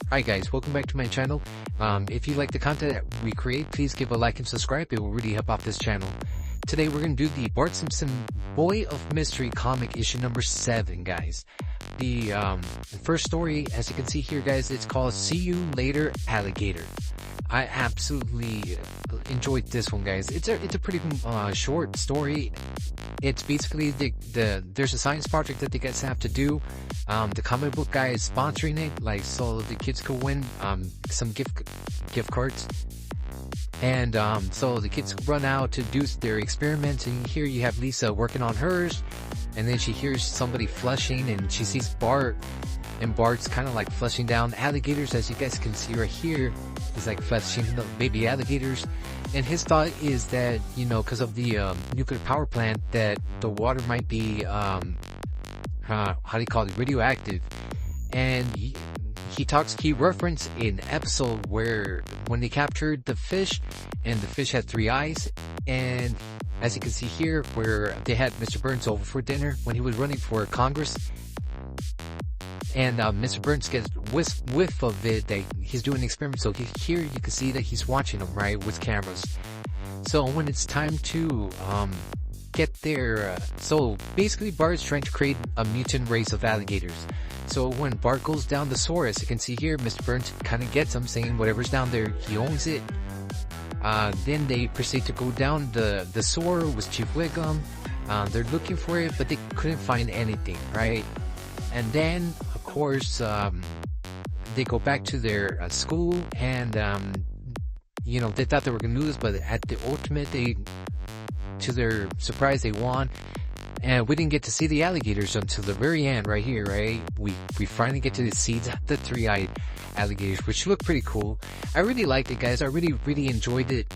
Hi guys, welcome back to my channel. If you like the content that we create, please give a like and subscribe. It will really help out this channel. Today we're going to do the Bart Simpson Boy of Mystery comic issue number 7, guys. The first story, as you can see here, guys, it's called See You Later, Alligator. I absolutely enjoyed this one, guys. It's a pretty short story. It's basically there's a science project that the guys have to do. The comic book guy is sponsoring it, like, so the kids could win some gift cards. And so the kids run out to do their experiments, and here you have Lisa working on hers, and then she hears somebody flushing, and she sees Bart, and Bart's kind of like flushing down alligators, as you guys can see right here. He's like flushing the baby alligators, and his thought is that, you know, because of the nuclear power plant, that the water might be how do you call it, radioactive. And he referenced an episode where when they captured the fish, and the fish had 3 eyes, and as you can see here, where they had Mr. Burns over for dinner when he was running for Congress, and Mr. Burns gets whiff of it that he's doing an experiment. So here you can see that he's watching them, right, with cameras. So when it's time to get there, so basically Bart's trying to create a mutant race of alligators. So when Bart goes down the sewer, as you can see here, Mr. Burns kind of gets him, saying whatever's down there, he owns it. Then they proceed to go down the sewer with Chief Wiggum. They're looking for it, but they couldn't find anything, right? And then, of course, they go back to their school, and you know, they thought they were gonna lose, but at the ultimate, to their surprise, they won. And we didn't get to see the alligators until the very end, right here, right? We finally get to see the 3-eyed alligators, which look pretty cool. I really liked it, guys. I really enjoyed it.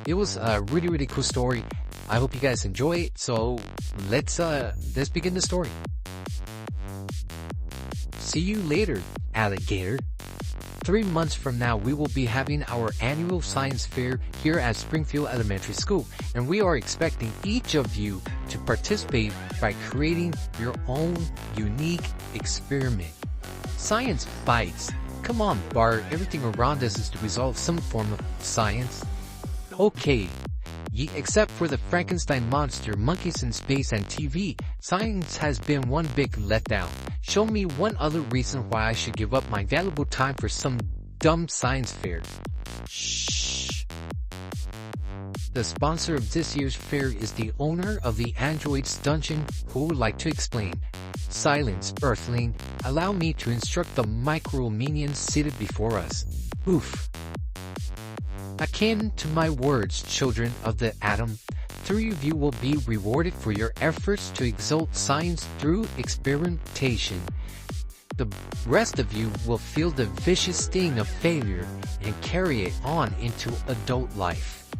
It was a really cool story. I hope you guys enjoy it. So let's begin the story. See you later, alligator. 3 months from now, we will be having our annual science fair here at Springfield Elementary School, and we are expecting each of you to participate by creating your own unique experiment. Science bites. Come on, Bart, everything around us is to resolve some form of science. Okay. Except for the Frankenstein monster, monkeys in space, and TV, science has been one big letdown. Show me one other reason why I should give up my valuable time for some dumb science fair. Shh. The sponsor of this year's fair is the owner of the Android's Dungeon, who would like to explain. Silence, Earthling. Allow me to instruct the micro minions seated before us. Oof. Akin to my words, children of the atom, 3 of you will be rewarded for your efforts to exalt science through experimentation. The rest of you will feel the vicious sting of failure and carry it on into adult life.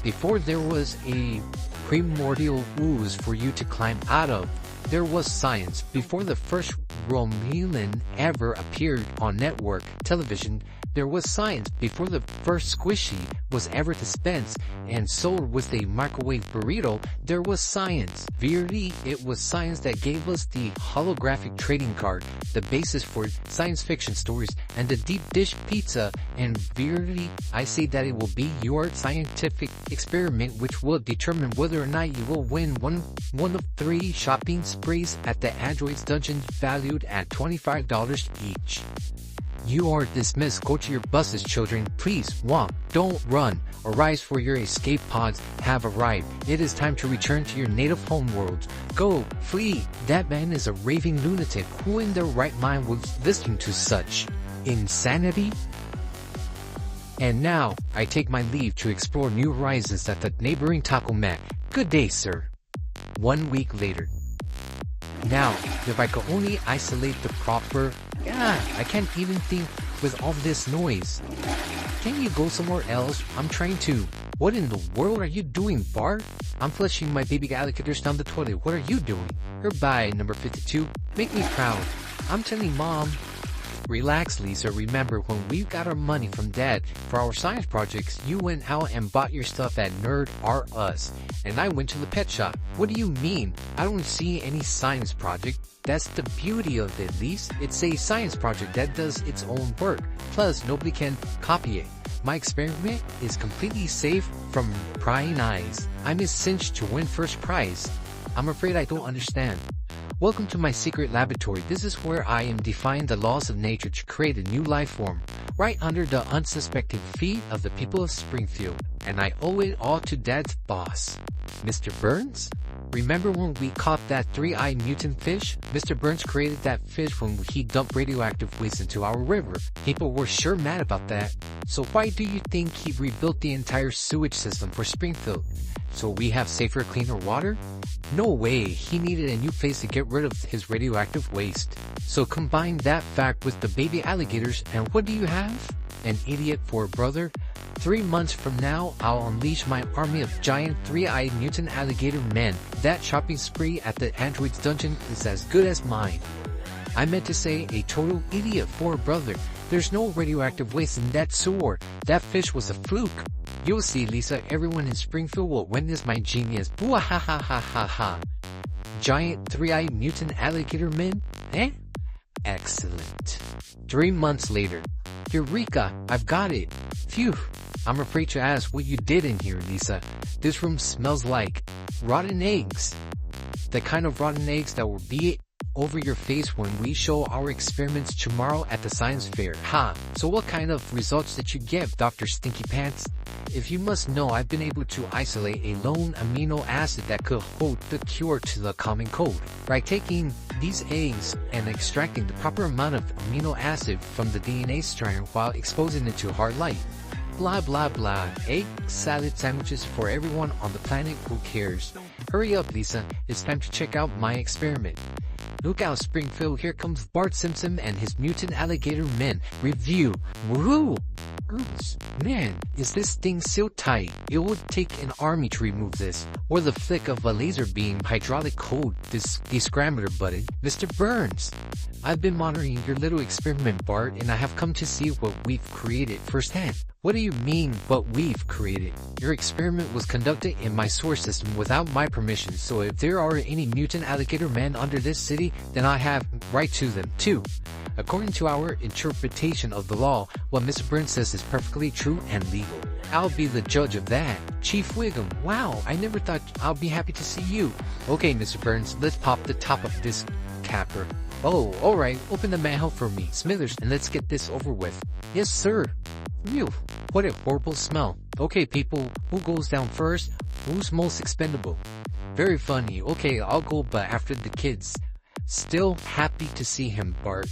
Before there was a primordial ooze for you to climb out of, there was science. Before the first Romulan ever appeared on network television, there was science. Before the first squishy was ever dispensed and sold with a microwave burrito, there was science. Really, it was science that gave us the holographic trading card, the basis for science fiction stories, and the deep dish pizza. And really, I say that it will be your scientific experiment which will determine whether or not you will win one of 3 shopping sprees at the Android's Dungeon, valued at $25 each. You are dismissed. Go to your buses, children. Please walk, don't run. Arise, for your escape pods have arrived. It is time to return to your native homeworld. Go, flee. That man is a raving lunatic. Who in their right mind would listen to such insanity? And now, I take my leave to explore new horizons at the neighboring Taco Mat. Good day, sir. 1 week later. Now, if I could only isolate the proper... I can't even think with all this noise. Can you go somewhere else? I'm trying to... What in the world are you doing, Bart? I'm flushing my baby alligators down the toilet. What are you doing? Goodbye, number 52. Make me proud. I'm telling Mom. Relax, Lisa. Remember, when we got our money from Dad for our science projects, you went out and bought your stuff at Nerd R Us, and I went to the pet shop. What do you mean? I don't see any science project. That's the beauty of it, Lisa. It's a science project that does its own work. Plus, nobody can copy it. My experiment is completely safe from prying eyes. I'm cinched to win first prize. I'm afraid I don't understand. Welcome to my secret laboratory. This is where I am defying the laws of nature to create a new life form, right under the unsuspecting feet of the people of Springfield. And I owe it all to Dad's boss, Mr. Burns? Remember when we caught that three-eyed mutant fish? Mr. Burns created that fish when he dumped radioactive waste into our river. People were sure mad about that. So why do you think he rebuilt the entire sewage system for Springfield? So we have safer, cleaner water? No way, he needed a new place to get rid of his radioactive waste. So combine that fact with the baby alligators and what do you have? An idiot for a brother? 3 months from now, I'll unleash my army of giant three-eyed mutant alligator men. That shopping spree at the android's dungeon is as good as mine. I meant to say a total idiot for a brother. There's no radioactive waste in that sewer. That fish was a fluke. You'll see, Lisa, everyone in Springfield will witness my genius. Boo-ha-ha-ha-ha-ha. Giant three-eyed mutant alligator men? Eh? Excellent. 3 months later. Eureka! I've got it. Phew. I'm afraid to ask what you did in here, Lisa. This room smells like rotten eggs. The kind of rotten eggs that will be over your face when we show our experiments tomorrow at the science fair. Ha! So what kind of results did you get, Dr. Stinky Pants? If you must know, I've been able to isolate a lone amino acid that could hold the cure to the common cold. By taking these eggs and extracting the proper amount of amino acid from the DNA strand while exposing it to hard light. Blah blah blah. Egg salad sandwiches for everyone on the planet, who cares? Hurry up, Lisa. It's time to check out my experiment. Look out, Springfield, here comes Bart Simpson and his mutant alligator men. Review. Woohoo! Man, is this thing so tight? It would take an army to remove this, or the flick of a laser beam hydraulic code this descrambler button. Mr. Burns, I've been monitoring your little experiment, Bart, and I have come to see what we've created firsthand. What do you mean, what we've created? Your experiment was conducted in my source system without my permission, so if there are any mutant alligator men under this city, then I have right to them, too. According to our interpretation of the law, what Mr. Burns says is perfectly true and legal. I'll be the judge of that. Chief Wiggum, wow, I never thought I'll be happy to see you. Okay, Mr. Burns, let's pop the top of this capper. Oh, alright, open the manhole for me, Smithers, and let's get this over with. Yes, sir. Phew, what a horrible smell. Okay, people, who goes down first? Who's most expendable? Very funny. Okay, I'll go, but after the kids. Still happy to see him, Bart.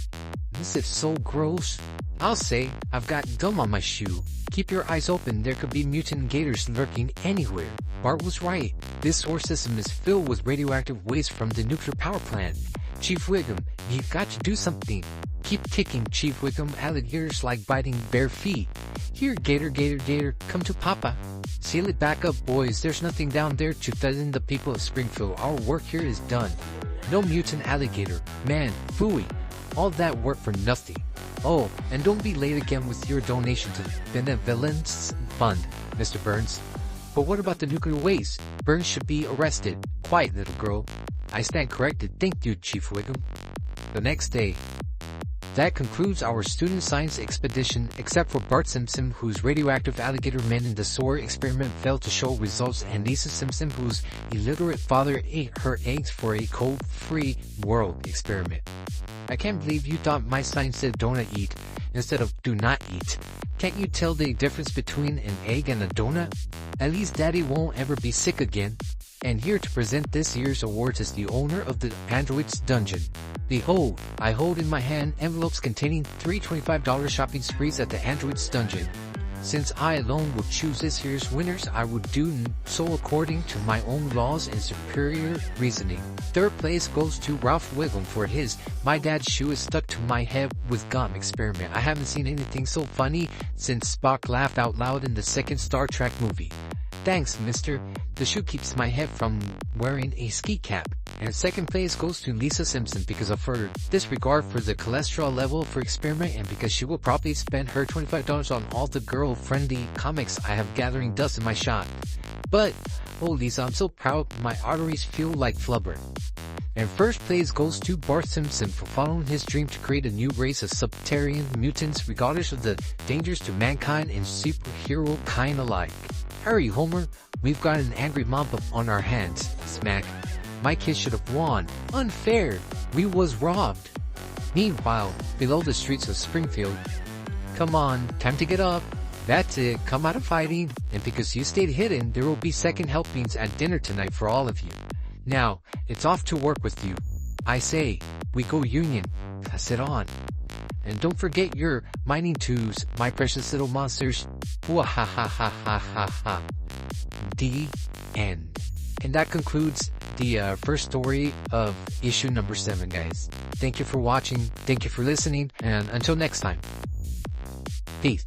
This is so gross. I'll say, I've got gum on my shoe. Keep your eyes open, there could be mutant gators lurking anywhere. Bart was right. This source system is filled with radioactive waste from the nuclear power plant. Chief Wiggum, you've got to do something. Keep kicking, Chief Wiggum. Alligators like biting bare feet. Here, Gator, Gator, Gator, come to Papa. Seal it back up, boys. There's nothing down there to threaten the people of Springfield. Our work here is done. No mutant alligator. Man, phooey. All that work for nothing. Oh, and don't be late again with your donation to the Benevolence Fund, Mr. Burns. But what about the nuclear waste? Burns should be arrested. Quiet, little girl. I stand corrected. Thank you, Chief Wiggum. The next day. That concludes our student science expedition, except for Bart Simpson, whose radioactive alligator men in the sewer experiment failed to show results, and Lisa Simpson, whose illiterate father ate her eggs for a cold-free world experiment. I can't believe you thought my sign said donut eat instead of do not eat. Can't you tell the difference between an egg and a donut? At least Daddy won't ever be sick again. And here to present this year's awards is the owner of the Android's Dungeon. Behold, I hold in my hand envelopes containing 3 $25 shopping sprees at the Android's Dungeon. Since I alone will choose this year's winners, I would do so according to my own laws and superior reasoning. Third place goes to Ralph Wiggum for his "My Dad's Shoe is Stuck to My Head with Gum" experiment. I haven't seen anything so funny since Spock laughed out loud in the second Star Trek movie. Thanks, mister. The shoe keeps my head from wearing a ski cap. And second place goes to Lisa Simpson because of her disregard for the cholesterol level for experiment, and because she will probably spend her $25 on all the girl-friendly comics I have gathering dust in my shop. But, oh Lisa, I'm so proud, my arteries feel like flubber. And first place goes to Bart Simpson for following his dream to create a new race of subterranean mutants regardless of the dangers to mankind and superhero kind alike. Hurry, Homer, we've got an angry mob on our hands. Smack. My kids should have won. Unfair. We was robbed. Meanwhile, below the streets of Springfield. Come on, time to get up. That's it, come out of hiding. And because you stayed hidden, there will be second helpings at dinner tonight for all of you. Now, it's off to work with you. I say, we go Union. Pass it on. And don't forget your mining tools, my precious little monsters. Wahahahahaha. The end. And that concludes the first story of issue number 7, guys. Thank you for watching, thank you for listening, and until next time. Peace.